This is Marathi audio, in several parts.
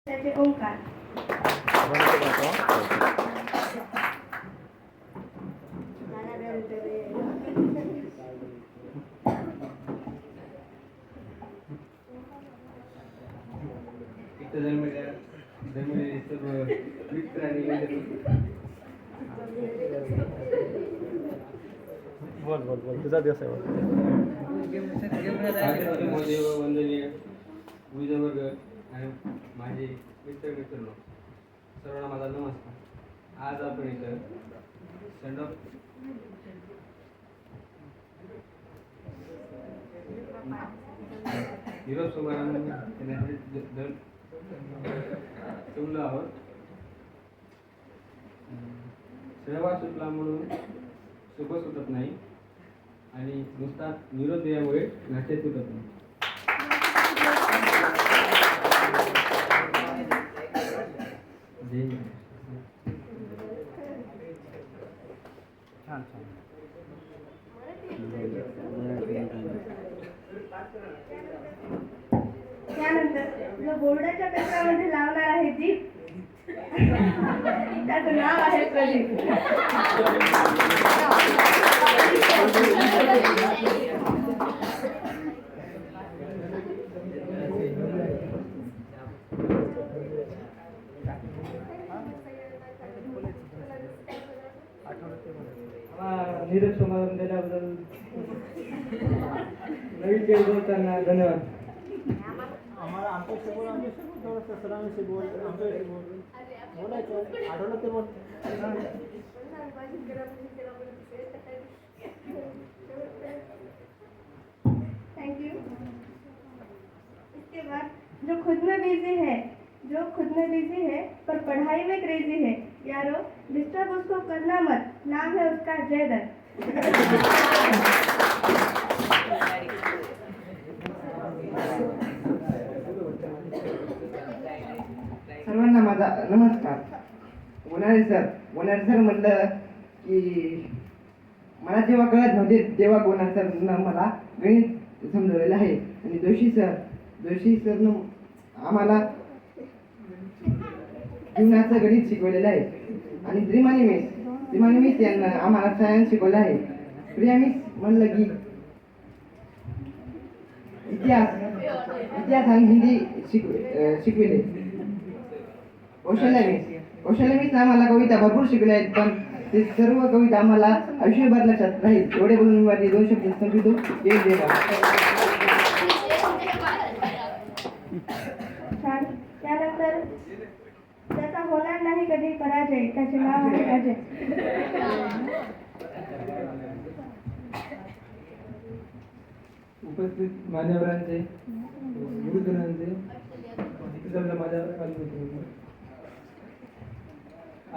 त्याचे ओंकार. बोल बोल बोल तुझा दिवस आहे वंदनीय वर्ग आणि माझे मित्र सर्वांना माझा नमस्कार. आज आपण इथं सेंड ऑफ निरोप समारंभ जमलो आहोत. सहवास सुटला म्हणून शुभ सुटत नाही आणि नुसता निरोप दिल्यामुळे नाते तुटत नाही. छान छान. त्यानंतर जो बोर्डाच्या पेपरामध्ये लावणार आहे दीप त्याचं नाव आहे प्रदीप. निरोप समारंभ दिल्याबद्दल नवीन काही बोलताना धन्यवाद. आम्हाला आमच्याशी बोल थोडंसं सरांशी बोल आमच्याशी बोलायचं आठवलं ते बोल. Thank you. इसके बाद जो खुद में बिजी है पर पढ़ाई में क्रेजी है, यारो डिस्टर्ब उसको करना मत, नाम है उसका जयदत्त. सर्वांना माझा नमस्कार. वनारे सर म्हटलं की मला जेव्हा कळत नव्हते तेव्हा वनारे सरनं मला गणित समजवलेलं आहे आणि जोशी सरनं आम्हाला जीवनाचं गणित शिकवलेलं आहे आणि त्रिमानी मिस यांना आम्हाला सायन्स शिकवलं आहे. प्रिया मिस म्हणलं की इतिहास आणि हिंदी शिकविले. कौशल्य मिस आम्हाला कविता भरपूर शिकल्या आहेत पण ते सर्व कविता आम्हाला आयुष्यभर लक्षात राहील. एवढे बोलून माझे 2 शब्द संपवितो. जय छान. त्यानंतर त्याचा होणार नाही कधी पराजय, त्याचे नाव आहे अजय. उपस्थित मान्यवरांचे गुरुजनांचे माझ्या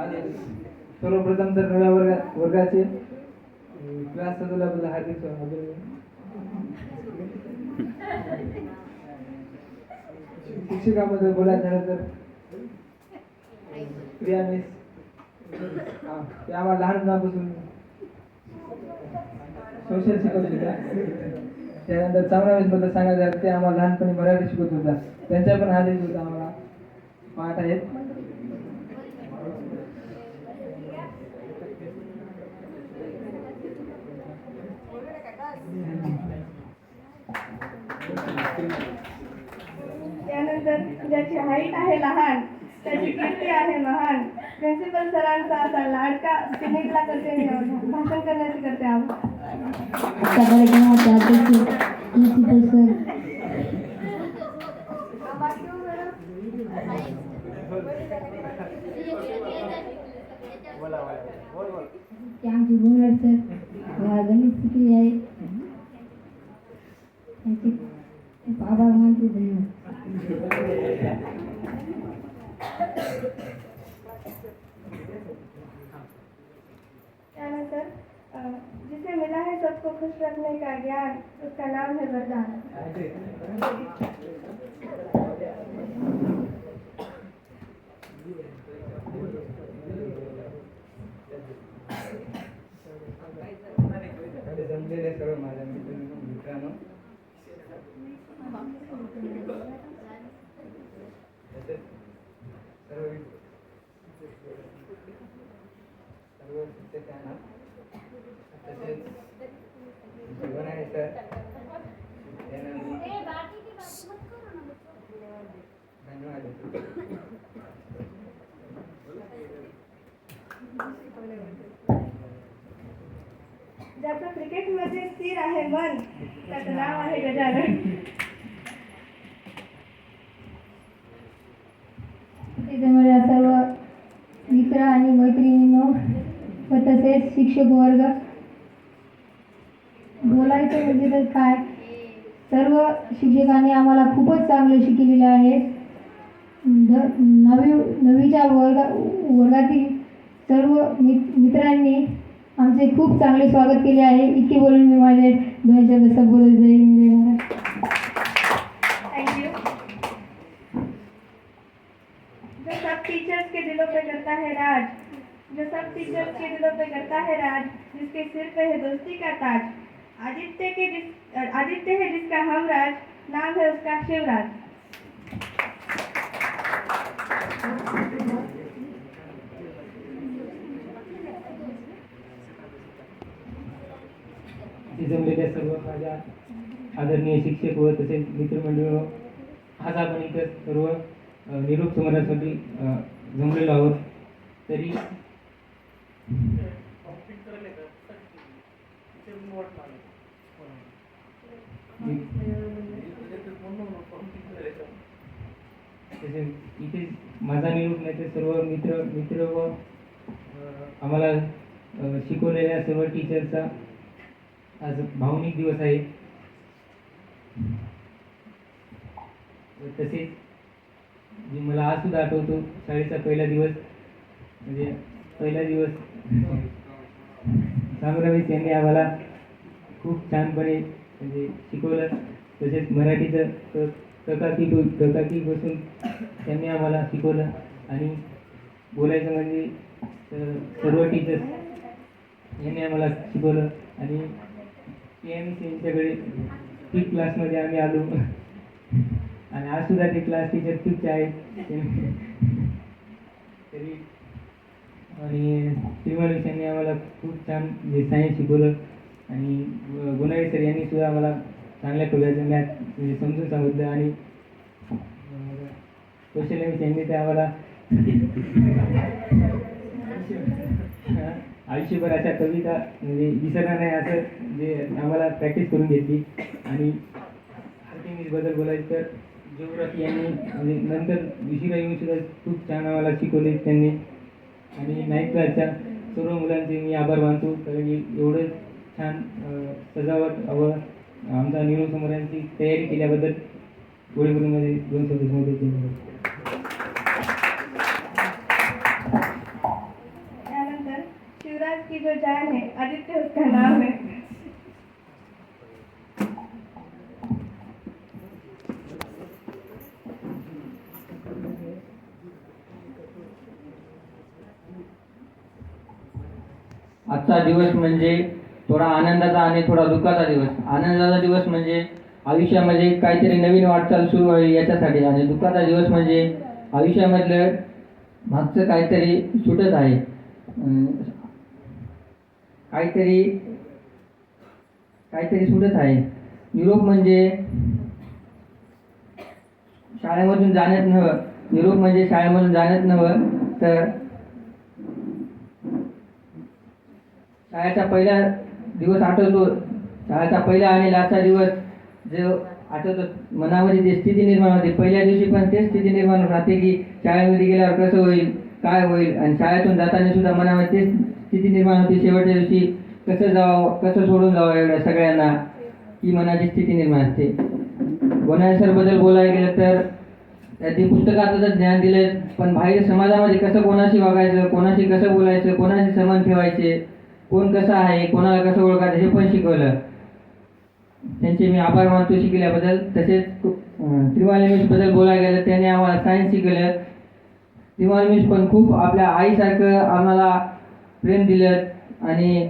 आणि सर्वप्रथम तर नव्या वर्गाचे क्लास सजवल्याबद्दल हार्दिक अभिनंदन. शिक्षकाबद्दल बोलायचं झालं तर प्रिया मिस ते आम्हाला लहानपणापासून सोशल शिकवत होत्या. त्यानंतर चांगल्या बद्दल सांगायचं झालं ते आम्हाला लहानपणी मराठी शिकवत होता. त्यांच्या पण हार्दिक होता आम्हाला पाठ आहेत. त्यानंतर ज्याची हाईट आहे लहान त्याची कीर्ती आहे महान, प्रिन्सिपल सरांचा असा लाडका सिनेटला करते भाषण करण्याची करते आम्हाला. आमची बोलणार सर मला गणित शिकली आहे. खूप आभार मानते. धन्यवाद. त्यानंतर जिसे मिला है सबको खुश रखने का ज्ञान, उसका नाम है वरदान. जमलेले सर्व माझ्या मित्रांनो सर्व शिक्षकांना तसेच शिवराय सर यांना मी धन्यवाद देतो. ज्याचं क्रिकेटमध्ये स्थिर आहे मन त्याचं नाव आहे गजानन. त्याच्यामुळे सर्व मित्र आणि मैत्रिणींनो व तसेच शिक्षक वर्ग, बोलायचं म्हणजे तर काय, सर्व शिक्षकांनी आम्हाला खूपच चांगले शिकविलेले आहे. नववीच्या वर्गातील सर्व मित्रांनी आमचे खूप चांगले स्वागत केले आहे. इतके बोलून मी माझे 2 शब्द संबोधित जाईल. Thank you. जो सब टीचर्स के दिलों पे करता है राज, जो सब टीचर्स के दिलों पे करता है राज, जिसके सिर पे है दोस्ती का ताज, आदित्य है जिसका हमराज, नाम है उसका शिवराज. जमलेल्या सर्व माझ्या आदरणीय शिक्षक व तसेच मित्रमंडळ, आज आपण इथं सर्व निरोप समारंभासाठी जमलेलो आहोत. तरी इथे माझा निरोप नाही तर सर्व मित्र व आम्हाला शिकवलेल्या सर्व टीचरचा आज भावनिक दिवस आहे. तसेच जे मला आज सुद्धा आठवतो शाळेचा पहिला दिवस, म्हणजे पहिला दिवस सामरावीस यांनी आम्हाला खूप छानपणे म्हणजे शिकवलं. तसेच मराठीचं तकाकी बसून त्यांनी आम्हाला शिकवलं. आणि बोलायचं म्हणजे सर्व टीचर्स यांनी आम्हाला शिकवलं. आणि यांच्याकडे फिफ्थ क्लासमध्ये आम्ही आलो आणि आज सुद्धा ते क्लास टीचर फिफ्थचे आहेत तरी. आणि श्रीमालिक यांनी आम्हाला खूप छान म्हणजे सायन्स शिकवलं. आणि गुणाई सर यांनी सुद्धा आम्हाला चांगल्या प्रकारचं मॅथ म्हणजे समजून सांगितलं. आणि कौशल्य यांनी ते आम्हाला आयुष्यभर अशा कविता म्हणजे विसरणार नाही असं जे आम्हाला प्रॅक्टिस करून घेतली. आणि बद्दल बोलायचं तर जिओग्राफी यांनी म्हणजे नंतर दुसरीला येऊन सुद्धा खूप छान आम्हाला शिकवले त्यांनी. आणि 9th क्लासच्या सर्व मुलांचे मी आभार मानतो, कारण की एवढं छान सजावट व आमचा निरोप समारंभाची तयारी केल्याबद्दल गोळीपुरीमध्ये 2 शब्द संबोधित केले. त्यानंतर शिवराज की जो जान है, आदित्य उसका नाम है. आजचा दिवस म्हणजे थोडा आनंदाचा आणि थोडा दुःखाचा दिवस. आनंदाचा दिवस म्हणजे आयुष्यामध्ये काहीतरी नवीन वाटचाल सुरू होईल याच्यासाठी, आणि दुःखाचा दिवस म्हणजे आयुष्यामधलं मागचं काहीतरी सुटत आहे, काहीतरी सुटत आहे. निरोप म्हणजे शाळेमधून जाण्यात नव्हतं, निरोप म्हणजे शाळेमधून जाण्यात नव्हतं तर शाळेचा पहिला दिवस आठवतो. शाळेचा पहिला आणि लास्टचा दिवस जो आठवतो, मनामध्ये जी स्थिती निर्माण होते, पहिल्या दिवशी पण तेच स्थिती निर्माण राहते की शाळेमध्ये गेल्यावर कसं होईल, काय होईल. आणि शाळेतून जाताना सुद्धा मनामध्ये तेच स्थिती निर्माण होते, शेवटच्या दिवशी कसं जावं, कसं सोडून जावं एवढ्या सगळ्यांना, ही मनाची स्थिती निर्माण असते. गुणांसरबद्दल बोलायला गेलं तर त्यांनी पुस्तकातच ज्ञान दिलं, पण बाहेर समाजामध्ये कसं कोणाशी वागायचं, कोणाशी कसं बोलायचं, कोणाशी संबंध ठेवायचे, कोण कसं आहे, कोणाला कसं ओळखायचं हे पण शिकवलं. त्यांचे मी आभार मानतो शिकल्याबद्दल. तसेच त्रिवाली मिसबद्दल बोलायला गेलं, त्यांनी आम्हाला सायन्स शिकवलं. त्रिवाली मिस पण खूप आपल्या आईसारखं आम्हाला प्रेम दिलं आणि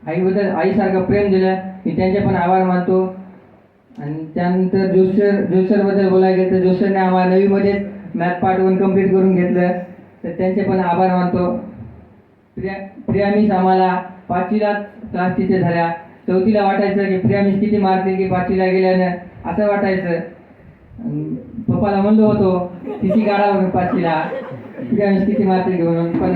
आईसारखं प्रेम दिलं, मी त्यांचे पण आभार मानतो. आणि त्यानंतर जोशरबद्दल बोलायला गेलं तर जोशरने आम्हाला नवीमध्ये मॅथ पार्ट 1 कंप्लीट करून घेतलं, तर त्यांचे पण आभार मानतो. प्रिया मिस आम्हाला 5वीला क्लास टीचर झाल्या. 4थीला वाटायचं की प्रिया मिस किती मारतील की 5वीला गेल्यानं असं वाटायचं. पप्पाला म्हणलो होतो तिची गाडा म्हणून 5वीला प्रिया मिस किती मारतील की म्हणून, पण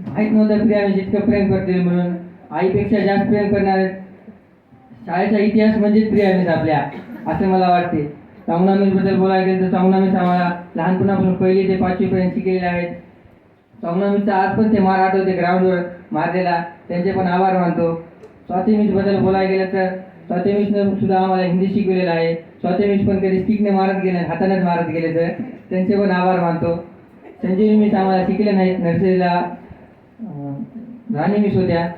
माहीत नव्हतं प्रिया मिस इतकं प्रेम करतील म्हणून. आईपेक्षा जास्त प्रेम करणारे शाळेचा इतिहास म्हणजेच प्रिया मिस आपल्या, असं मला वाटते. चांगला मिसबद्दल बोलायला गेलं तर चांगला मिस आम्हाला लहानपणापासून 1ली ते 5वीपर्यंत शिकलेले आहेत. चांगला मिसचा आज पण ते मार आठवते ग्राउंडवर मारलेला, त्यांचे पण आभार मानतो. स्वाती मिसबद्दल बोलायला गेलं तर स्वाती मिसनं सुद्धा आम्हाला हिंदी शिकवलेलं आहे. स्वाती मिस पण कधी स्टिकने मारत गेले, हातानेच मारत गेले, तर त्यांचे पण आभार मानतो. संजीवनी मिस आम्हाला शिकले नाहीत, नर्सरीला राणी मिस होत्या,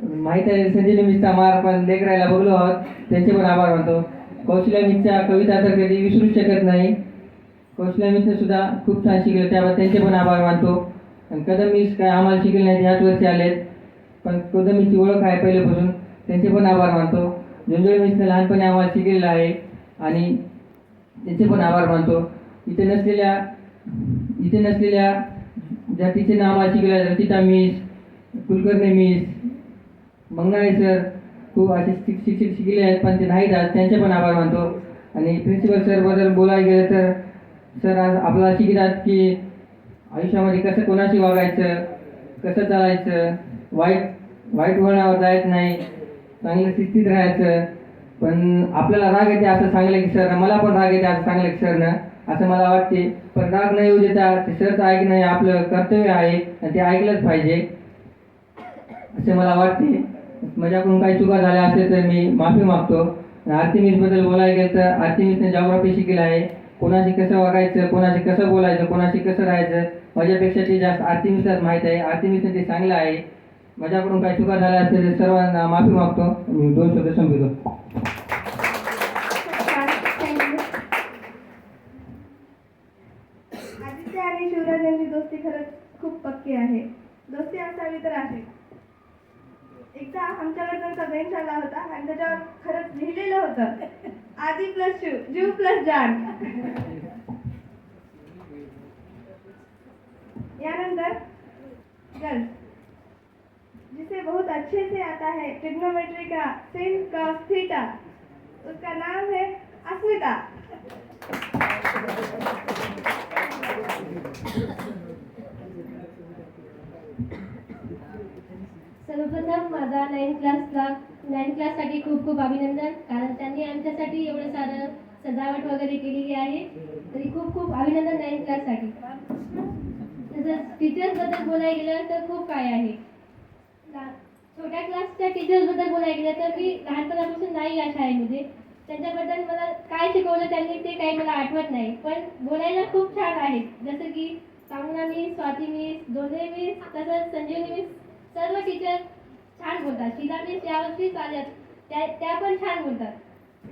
माहीत आहे संजीवनी मिसचा मार पण लेकरायला बघलो आहोत, त्यांचे पण आभार मानतो. कौशल्या मिसच्या कविता तर कधी विसरूच शकत नाही. कौशल्या मिसने सुद्धा खूप छान शिकले, त्यावर त्यांचे पण आभार मानतो. आणि कदम मिस काय आम्हाला शिकले नाहीत, ह्याच वर्षी आलेत, पण कदम मिसची ओळख आहे पहिल्यापासून, त्यांचे पण आभार मानतो. झुंजुळे मिसने लहानपणी आम्हाला शिकलेलं आहे आणि त्यांचे पण आभार मानतो. इथे नसलेल्या ज्या टीचरने आम्हाला शिकल्या, Rachita miss, Kulkarni miss, Mangnale sir, खूप असे शिक्षक शिकले आहेत पण ते नाहीत आज, त्यांचे पण आभार मानतो. आणि प्रिन्सिपल सरबद्दल बोलायला गेलं तर सर आज आपल्याला शिकतात की आयुष्यामध्ये कसं कोणाशी वागायचं, कसं चालायचं, वाईट वळणावर जायचं नाही, चांगलं शिस्तीत राहायचं. पण आपल्याला राग येते असं सांगलं की सर, मला पण राग येते असं सांगलं की सरनं, असं मला वाटते. पण राग नाही येऊ देता ते सरचं ऐकणं हे आपलं कर्तव्य आहे आणि ते ऐकलंच पाहिजे असे मला वाटते. माझ्याकडून काही चुका झाल्या असेल तर मी माफी मागतो. आरती मिसबद्दल बोलायला गेलं तर आरती मिसने जॉग्राफी शिकलेलं आहे. कोणाशी कसं वागायचं, कोणाशी कसं बोलायचं, कोणाशी कसं राहायचं, माझ्यापेक्षा ते जास्त आरती मिसलाच माहीत आहे. आरती मिसने ते चांगलं आहे. माझ्याकडून काही चुका झाल्या असतील तर सर्वांना माफी मागतो. मी 2 शब्द संपवतो. आदित्य आणि शिवराज यांची दोस्ती खरंच खूप पक्की आहे. दोस्ती असावी तर आहे. एकदा आमच्याकडे त्यांचा बेंच आला होता आणि त्याच्यावर खरंच लिहिलेलं होतं, आदि प्लस शिव, जीव प्लस जान. यानंतर गर्ल्स, जिसे बहुत अच्छे से आता है ट्रिग्नोमेट्री का sin cos थीटा, उसका नाम है अस्मिता. सर्वप्रथम माझा 9th क्लाससाठी खूप खूप अभिनंदन, कारण त्यांनी आमच्यासाठी एवढं सारं सजावट वगैरे केलेली आहे, तरी खूप खूप अभिनंदन 9th क्लाससाठी. तसंच टीचर्सबद्दल बोलायला गेलं तर खूप काय आहे. छोट्या क्लासच्या टीचर्सबद्दल बोलायला गेलं तर मी लहानपणापासून नाही या शाळेमध्ये, त्यांच्याबद्दल मला काय शिकवलं त्यांनी ते काही मला आठवत नाही, पण बोलायला खूप छान आहेत. जसं की सामना मिस, स्वाती मिस, दोंदे मिस, तसंच संजीवनी मिस, सर्व टीचर छान बोलतात. शीला मिस यावर्षीच आल्यात, त्या पण छान बोलतात.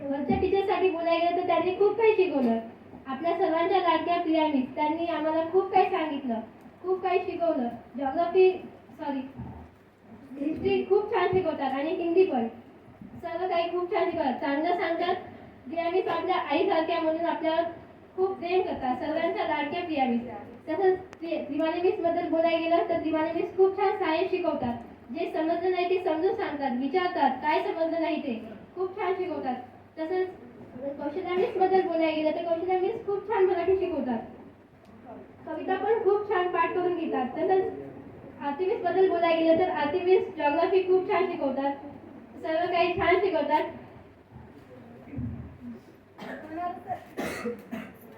वरच्या टीचरसाठी बोलायला गेलं तर त्यांनी खूप काही शिकवलं. आपल्या सर्वांच्या लाडक्या प्रिया मिस, त्यांनी आम्हाला खूप काही सांगितलं, खूप काही शिकवलं. हिस्ट्री खूप छान शिकवतात आणि हिंदी पण, सर्व काही खूप छान शिकवतात, चांगलं सांगतात. प्रिया मिस आपल्या आईसारख्या म्हणून आपल्यावर खूप प्रेम करतात, सर्वांच्या लाडक्या प्रिया मिस. तसंच त्रिमाली मिसबद्दल बोलायला गेलं तर त्रिमाली मिस खूप छान सायन्स शिकवतात. जे समजलं नाही ते समजून सांगतात, विचारतात, काय समजलं नाही ते खूप छान शिकवतात. तसंच कौशल्या मिसबद्दल बोलायला गेलं तर कौशल्या मिस खूप छान मराठी शिकवतात, कविता पण खूप छान पाठ करून घेतात. तसंच आरती मिसबद्दल बोलायला गेलं तर आरती मिस जॉग्राफी खूप छान शिकवतात, सर्व काही छान शिकवतात.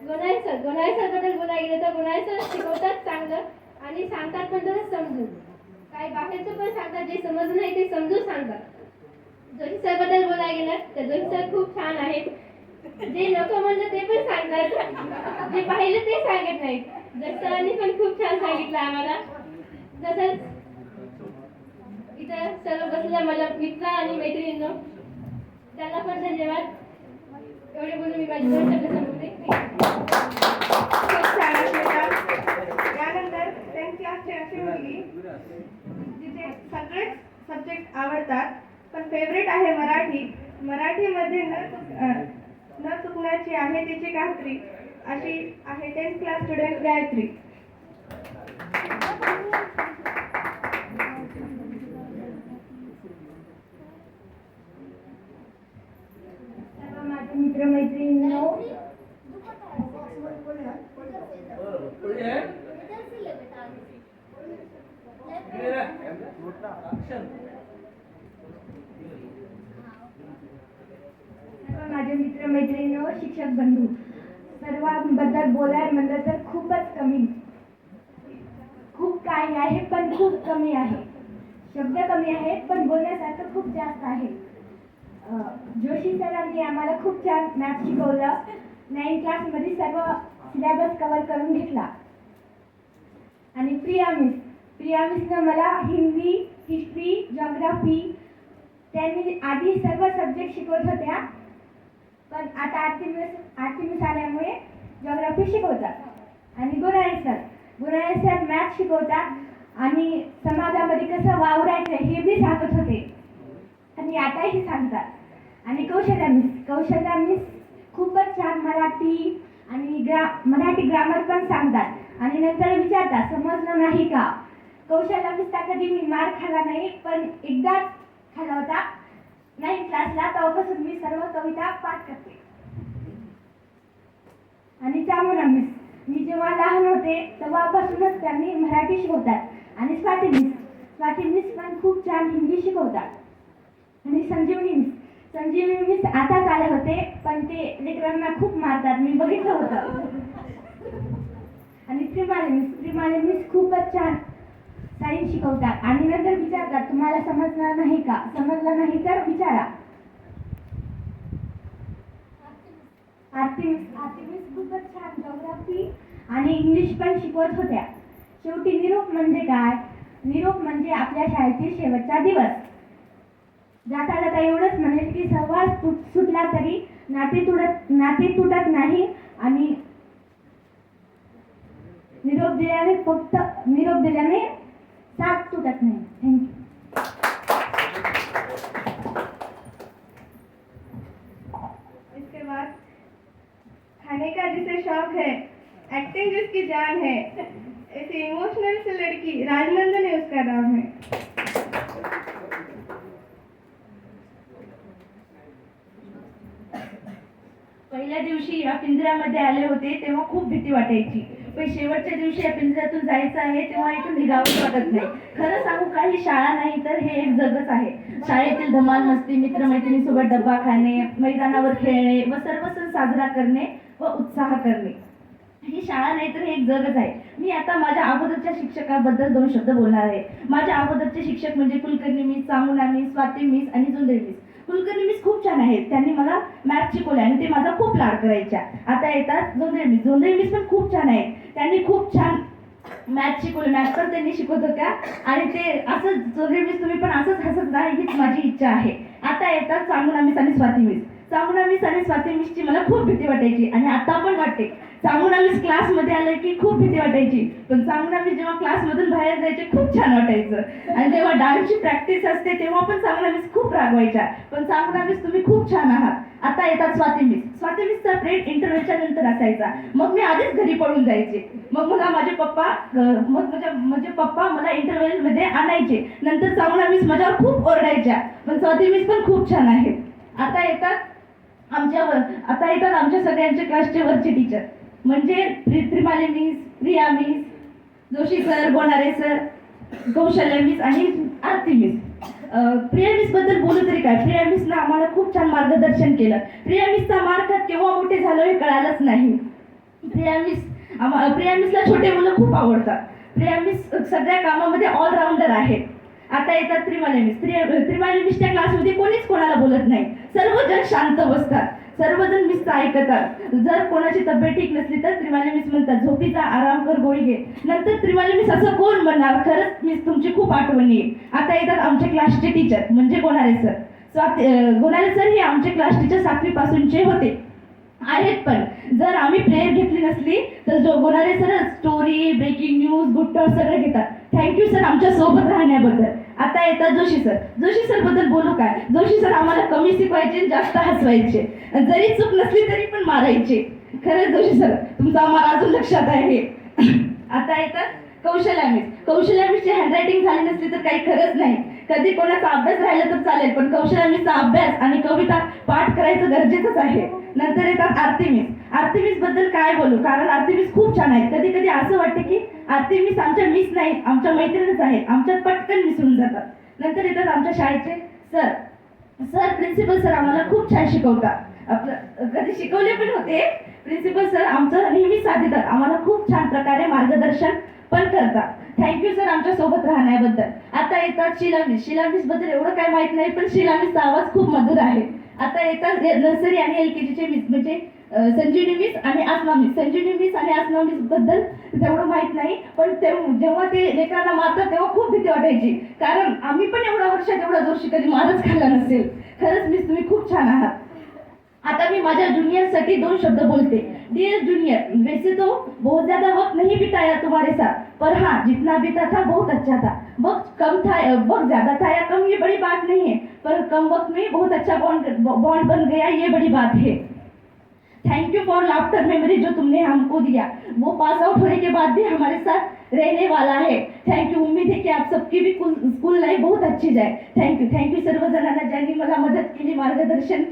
गोनाळे सरबद्दल बोलायला गेलं तर गोनाळे सर शिकवतात चांगलं आणि सांगतात पण तसंच समजून, काही बाहेरचं पण सांगतात, जे समजलं नाही ते समजून सांगतात. जोशी सरबद्दल बोलायला गेलं तर जोशी सर खूप छान आहेत, जे नको म्हणलं ते पण सांगतात, जे पाहिलं ते सांगत नाहीत. जोशी सरांनी पण खूप छान सांगितलं आम्हाला. तसंच इथं सर्व बसलेल्या माझ्या मित्र आणि मैत्रिणींनो, त्यांना पण धन्यवाद. एवढे बोलून मी माझी 2 शब्द संपवते. खूप छान अस्मिता. यानंतर त्यांची अशी मुलगी जिचे सगळेच सब्जेक्ट आवडतात, पण फेवरेट आहे मराठी. मराठीमध्ये न चुकण्याची आहे तिची खात्री, अशी आहे 10th क्लास स्टुडंट गायत्री. सर्व माझे मित्रमैत्रिणींनो, सर्व माझे मित्रमैत्रिणींनो, शिक्षक बंधू, सर्वांबद्दल बोलायला म्हणलं तर खूपच कमी. खूप काही आहे पण खूप कमी आहे. शब्द कमी आहेत पण बोलण्यासारखं खूप जास्त आहे. जोशी सरांनी आम्हाला खूप छान मॅथ शिकवलं. 9th क्लासमध्ये सर्व सिलेबस कव्हर करून घेतला. आणि प्रिया मिसनं मला हिंदी, हिस्ट्री, जॉग्राफी त्यांनी आधी सर्व सब्जेक्ट शिकवत होत्या, पण आता आरती मिस आल्यामुळे जॉग्राफी शिकवतात. आणि गुणाळे सर मॅथ शिकवतात आणि समाजामध्ये कसं वावरायचं हे बी सांगत होते आणि आताही सांगतात. आणि कौशल्या मिस खूपच छान मराठी आणि मराठी ग्रामर पण सांगतात आणि नंतर विचारतात समजलं नाही का. कौशल्या मिसचा कधी मी मार खाल्ला नाही, पण एकदाच खाल्ला होता 9th क्लासला. तेव्हापासून मी सर्व कविता पाठ करते. आणि चामुंडा मिस, मी जेव्हा लहान होते तेव्हापासूनच त्यांनी मराठी शिकवतात. आणि स्वाती मिस पण खूप छान हिंदी शिकवतात. आणि संजीवनी मिस आताच आले होते, पण ते लेकरांना खूप मारतात, मी बघितलं होतं. आणि त्रिमाले मिस खूपच छान सायन्स शिकवतात आणि नंतर विचारतात तुम्हाला समजलं नाही का, समजलं नाही तर विचारा. आरती मिस खूपच छान जॉग्राफी आणि इंग्लिश पण शिकवत होत्या. शेवटी निरोप म्हणजे काय? निरोप म्हणजे आपल्या शाळेतील शेवटचा दिवस. जाता जाता एवढंच म्हणेल की सहवास सुटला तरी नाते तुटत नाही आणि निरोप दिल्याने साथ तुटत नाही. थँक्यू. इसके बाद खाने का जिसे शौक है, एक्टिंग जिसकी जान है, ऐसी इमोशनल से लड़की राजनंदन है उसका नाम है. पहिल्या दिवशी या पिंजऱ्यामध्ये आले होते तेव्हा खूप भीती वाटायची, पण शेवटच्या दिवशी या पिंजऱ्यातून जायचं आहे तेव्हा इथून निघावंच वाटत नाही. खरं सांगू का, ही शाळा नाही तर हे एक जगच आहे. शाळेतील धमाल मस्ती, मित्रमैत्रिणीसोबत डब्बा खाणे, मैदानावर खेळणे व सर्व सण साजरा करणे व उत्साह करणे, ही शाळा नाही तर हे एक जगच आहे. मी आता माझ्या अगोदरच्या शिक्षकाबद्दल 2 शब्द बोलणार आहे. माझ्या अगोदरचे शिक्षक म्हणजे Kulkarni miss, Chamunda miss, Swati miss आणि जोंधळे मिस. कुलकर्णी मिस खूप छान आहेत, त्यांनी मला मॅथ शिकवले आणि ते माझा खूप लाड करायच्या. आता येतात जोंधळे मिस पण खूप छान आहेत, त्यांनी खूप छान मॅथ शिकवले. मॅथ पण त्यांनी शिकवत होत्या आणि ते असंच जोंधळे मिस तुम्ही पण असंच हसत राहा हीच माझी इच्छा आहे. आता येतात चामुंडा मिस आणि स्वाती मिस. चामुंडा मिस आणि स्वाती मिसची मला खूप भीती वाटायची आणि आता पण वाटते. चामुंडा मिस क्लासमध्ये आलं की खूप भीती वाटायची, पण चामुंडा मिस जेव्हा क्लासमधून बाहेर जायचे खूप छान वाटायचं. आणि जेव्हा डान्सची प्रॅक्टिस असते तेव्हा पण चामुंडा मिस खूप रागवायच्या, पण चामुंडा मिस तुम्ही खूप छान आहात. आता येतात स्वाती मिस. स्वाती मिसचा पिरियड इंटरव्ह्यूच्या नंतर असायचा, मग मी आधीच घरी पळून जायचे. मग मला माझे पप्पा मला इंटरव्ह्यूमध्ये आणायचे. नंतर चामुंडा मिस माझ्यावर खूप ओरडायच्या, पण स्वाती मिस पण खूप छान आहेत. आता येतात आमच्या सगळ्यांचे क्लासचे वरचे टीचर म्हणजे Trimale miss, Priya miss, Joshi sir, Gonare sir, Kaushalya miss आणि आरती मिस. प्रिया मिस बद्दल बोलू तरी काय, प्रिया मिसनं आम्हाला खूप छान मार्गदर्शन केलं. प्रिया मिसचा मार्गात केव्हा मोठे झालो हे कळालंच नाही. प्रिया मिसला छोटे मुलं खूप आवडतात. प्रिया मिस सगळ्या कामामध्ये ऑलराऊंडर आहेत. आता येतात त्रिमाले मिसच्या क्लासमध्ये कोणीच कोणाला बोलत नाही, सर्वजण शांत बसतात, सर्वजण मिसचं ऐकतात. जर कोणाची तब्येत ठीक नसली तर त्रिमाले मिस म्हणतात झोपीचा आराम कर, गोळी घे. नंतर त्रिमाले मिस असं कोण म्हणणार, खरंच मिस तुमची खूप आठवण येईल. आता येतात आमचे क्लासचे टीचर म्हणजे गोनारे सर. गोनारे सर हे आमचे क्लास टीचर 7वी पासूनचे होते आहेत, पण जर आम्ही प्रेयर घेतली नसली तर Gonare sir story, breaking news, good talk सगळं घेतात. थँक्यू सर आमच्या सोबत राहण्याबद्दल. आता येतात जोशी सर बद्दल बोलू काय. जोशी सर आम्हाला कमी शिकवायचे, जास्त हसवायचे, जरी चूक नसली तरी पण मारायचे. खरंच जोशी सर, तुमचं आम्हाला अजून लक्षात आहे. आता येतात कौशल्या मिस. कौशल्या मिसची हँडरायटिंग झाली नसली तर काही खरंच नाही. कधी कोणाचा अभ्यास राहिला तर चालेल, पण कौशल्या मिसचा अभ्यास आणि कविता पाठ करायचं गरजेचंच आहे. नंतर येतात आरती मिस. आरती मिस बद्दल काय बोलू, कारण आरती मिस खूप छान आहेत. कधी कधी असं वाटते की आरती मिस आमच्या मिस नाही, आमच्या मैत्रिणीच आहेत, आमच्यात पटकन मिसळून जातात. नंतर येतात आमच्या शाळेचे सर. प्रिन्सिपल सर आम्हाला खूप छान शिकवतात. आपलं कधी शिकवले पण होते. प्रिन्सिपल सर आमचं नेहमी साथ देतात, आम्हाला खूप छान प्रकारे मार्गदर्शन पण करतात. थँक्यू सर आमच्या सोबत राहण्याबद्दल. आता येतात शीला मिस. शीला मिस बद्दल एवढं काय माहित नाही, पण शीला मिसचा आवाज खूप मधुर आहे. आता येतात नर्सरी आणि LKGचे मिस, म्हणजे संजीवनी मिस आणि आसमा मिस. संजीवनी मिस आणि आसमा मिस बद्दल तेवढं माहित नाही, पण जेव्हा ते लेकरांना मारतात तेव्हा खूप भीती वाटायची, कारण आम्ही पण एवढ्या वर्षात एवढा जोशी कधी मारच खाल्ला नसेल. खरंच मिस तुम्ही खूप छान आहात. आता मी माझ्या जूनियरसाठी 2 शब्द बोलते. डियर जूनियर, वैसे तो बहुत ज्यादा वक्त नहीं बिताया तुम्हारे साथ, पर हाँ जितना बीता था बहुत अच्छा था. वक्त कम था, वक्त ज्यादा था या कम ये बड़ी बात नहीं है, पर कम वक्त में बहुत अच्छा बॉन्ड बन गया, ये बड़ी बात है. Thank you for laughter memory जो तुमने हमको दिया, वो पास आउट होने के बाद भी हमारे साथ रहने वाला है. Thank you. उम्मीद है की आप सबकी भी स्कूल लाईफ बहुत अच्छी जाए. थँक्यू सर्वजणांना ज्यांनी मला मदत केली, मार्गदर्शन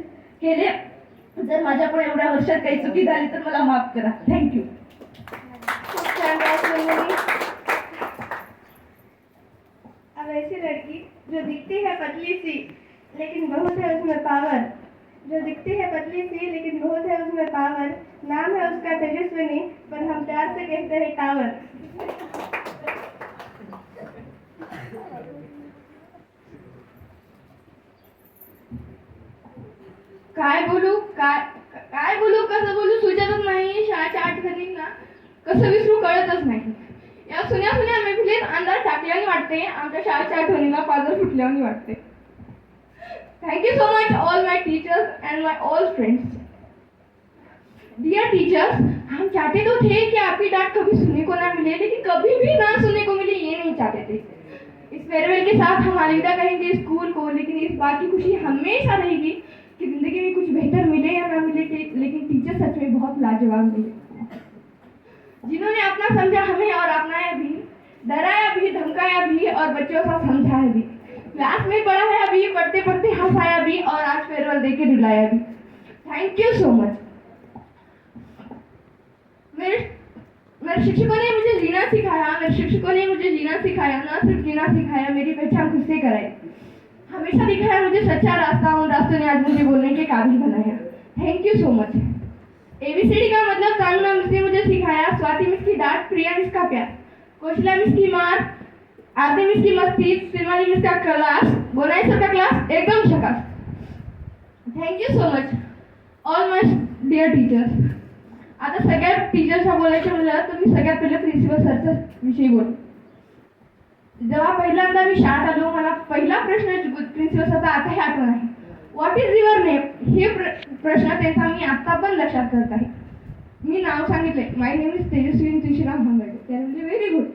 केले. जर माझ्याकडे एवढ्या वर्षात काही चुकी झाली तर मला माफ करा. थँक्यू. खूब छान बात बोली. अब ऐसी लड़की जो दिखती है पतली सी लेकिन बहुत है उसमें पावर, जो दिखती है पतली सी लेकिन बहुत है उसमें पावर. नाम है उसका तेजस्विनी, पर हम प्यार से कहते हैं टावर. काय बोलू कसं बोलू सुचतच नाही. शाळेच्या आठवणींना कसं विसरू कळतच नाही. या सुन्या मैफिलीत अंधार टाकल्याने वाटते, आमच्या शाळेच्या आठवणीला पाजर फुटल्याने वाटते. Thank you so much all my teachers and my all friends. Dear teachers, हम चाहते तो थे कि आपकी डांट कभी सुनने को ना मिले, लेकिन कभी भी ना सुनने को मिले ये नहीं चाहते थे. इस फेयरवेल के साथ हम अलविदा कहेंगे स्कूल को, लेकिन इस बात की खुशी हमेशा रहेगी कि जिंदगी में कुछ बेहतर मिले या ना मिले, लेकिन टीचर सच में बहुत लाजवाब मिले, जिन्होंने अपना समझा हमें और अपनाया भी, डराया भी, धमकाया भी और बच्चों सा समझाया भी. क्लास में पढ़ाया भी, पढ़ते पढ़ते हंसाया भी और आज फेयरवेल दे के रुलाया भी. Thank you so much. मेरे शिक्षकों ने मुझे जीना सिखाया. ना सिर्फ जीना सिखाया, मेरी पहचान खुद से कराई. हमेशा दिखाया मुझे सच्चा रास्ता, उन रास्तों ने आज मुझे बोलने के काबिल बनाया. Thank you so much. ABCD का मतलब सांगना मिस ने मुझे सिखाया. स्वाति मिस की डांट, प्रिया मिस का प्यार, कौशल्या मिस की मार, आरती मिस की मस्ती, सिलवानी मिस का क्लास, बोनाई सर का क्लास एकदम झकास. Thank you so much all my dear teachers. आता सगळ्या टीचर्सला बोलायचं म्हणलं तर मी सगळ्यात पहिले प्रिन्सिपल सरच्या विषयी बोल. जेव्हा पहिल्यांदा मी शाळेत आलो, मला पहिला प्रश्न प्रिन्सिपल सरचा आताही आठवण आहे. व्हॉट इज युअर नेम, हे प्रश्न त्यांचा मी आता पण लक्षात करत आहे. मी नाव सांगितले, माय नेम इज तेजस्विनी तुळशीराम भांगडे. ते म्हणजे व्हेरी गुड.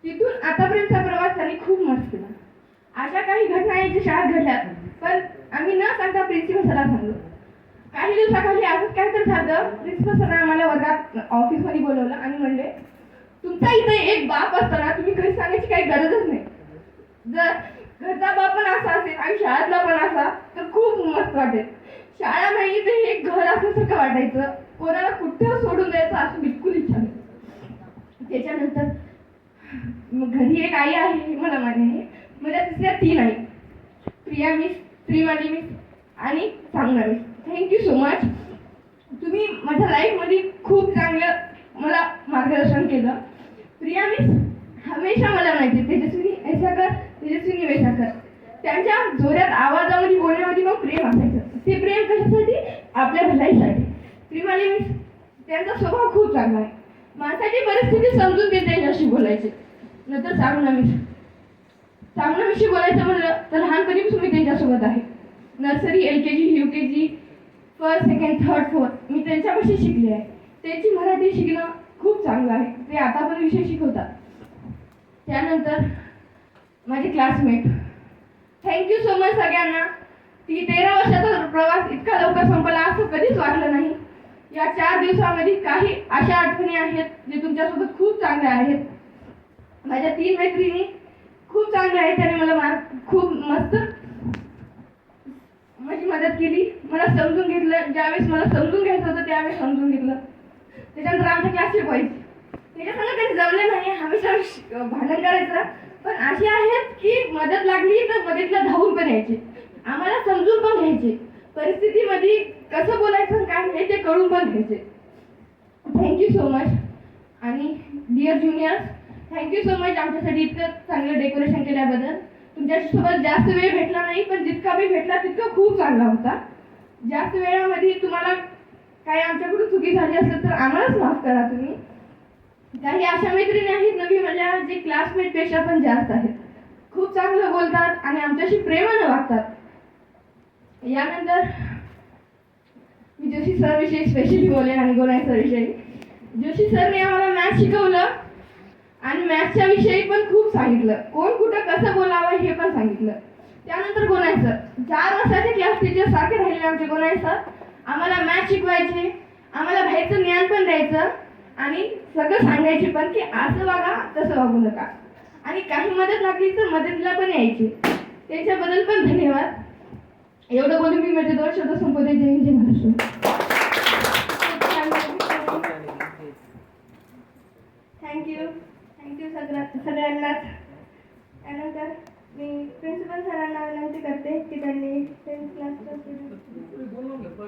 तिथून आतापर्यंतचा प्रवास त्यांनी खूप मस्त केला. अशा काही घटना आहेत ज्या शाळेत घडल्यात, पण आम्ही न सांगता प्रिन्सिपल सरला सांगलो. काही दिवसाखाली असंच काय तर झालं. प्रिन्सिपल सरने आम्हाला वर्गात ऑफिसमध्ये बोलवलं आणि म्हणले, तुमचा इथे एक बाप असताना तुम्ही घरी सांगायची काही गरजच नाही. जर घरचा बाप पण असा असेल आणि शाळेतला पण असा तर खूप मस्त वाटेल. शाळा नाही तर हे एक घर असल्यासारखं वाटायचं. कोणाला कुठं सोडून द्यायचं असं बिलकुल इच्छा नाही. त्याच्यानंतर घरी एक आई आहे हे मला मान्य आहे. माझ्या तिसऱ्या 3 आई, प्रिया मिस, श्रीवाणी मिस आणि सांगना मिस. Thank you so much. तुम्ही माझ्या लाईफमध्ये खूप चांगलं मला मार्गदर्शन केलं. प्रिया मिस हमेशा मला म्हणायचे, तेजस्विनी ऐसा कर, तेजस्विनी वैसा कर. त्यांच्या जोरात आवाजामध्ये बोलण्यामध्ये मग प्रेम असायचं. ते प्रेम कशासाठी, आपल्या भलाईसाठी. श्रीवाणी मिस त्यांचा स्वभाव खूप चांगला आहे. माणसाची परिस्थिती समजून ते त्यांच्याशी बोलायचे. नंतर सांगना मिसशी बोलायचं म्हणलं तर लहानपणीपासून मी त्यांच्यासोबत आहे. Nursery, LKG, UKG, first, second, third, fourth मी त्यांच्यापाशी शिकले आहे. त्यांची मराठी शिकणं खूप चांगलं आहे. ते आता पण विषय शिकवतात. त्यानंतर माझे क्लासमेट, थँक्यू सो मच सगळ्यांना. ती 13 वर्षाचा प्रवास इतका लवकर संपला असं कधीच वाटलं नाही. या 4 दिवसामध्ये काही अशा आठवणी आहेत जे तुमच्यासोबत खूप चांगल्या आहेत. माझ्या 3 मैत्रिणी खूप चांगल्या आहेत. त्याने मला खूप मस्त माझी मदत केली. मला समजून घेतलं. ज्यावेळेस मला समजून घ्यायचं होतं त्यावेळेस समजून घेतलं. त्याच्यानंतर आमच्या क्लासचे बॉईज त्याच्यासंग काही जमले नाही. हमेशा भांडण करायचं. पण असे आहेत की मदत लागली तर मदतीला धावून पण यायचे. आम्हाला समजून पण घ्यायचे. परिस्थितीमध्ये कसं बोलायचं काय नाही ते कळून पण घ्यायचे. Thank you so much. आणि dear juniors, thank you so much आमच्यासाठी इतकं चांगलं डेकोरेशन केल्याबद्दल. तुमच्यासोबत जास्त वेळ भेटला नाही पण जितका वेळ भेटला तितका खूप चांगला होता. जास्त वेळामध्ये तुम्हाला काही आमच्याकडून चुकी झाली असेल तर आम्हालाच माफ करा तुम्ही. काही अशा मैत्रिणी आहेत नवी माझ्या जे क्लासमेटपेक्षा पण जास्त आहेत. खूप चांगलं बोलतात आणि आमच्याशी प्रेमानं वागतात. यानंतर मी जोशी सर विषयी स्पेशली बोलेन आणि गोनाई सर विषयी. जोशी सरने आम्हाला मॅथ्स शिकवलं आणि मॅथ्सच्या विषयी पण खूप सांगितलं. कोण कुठं कसं बोलावं हे पण सांगितलं. त्यानंतर गोनाई सर 4 वर्षाचे क्लास टीचर सारखे राहिले आमचे गोनाई सर. आम्हाला मॅथ्स शिकवायचे, आम्हाला बाहेरचं ज्ञान पण द्यायचं आणि सगळं सांगायचे पण की असं वागा तसं वागू नका. आणि काही मदत लागली तर मदतीला पण यायचे. त्याच्याबद्दल पण धन्यवाद. एवढं बोलून मी माझे 2 शब्द संपवते. जय हिंद, जय महाराष्ट्र. थँक्यू सगळ्यांनाच. त्यानंतर मी प्रिन्सिपल सरांना विनंती करते की त्यांनी 10th क्लासचा शुभेच्छा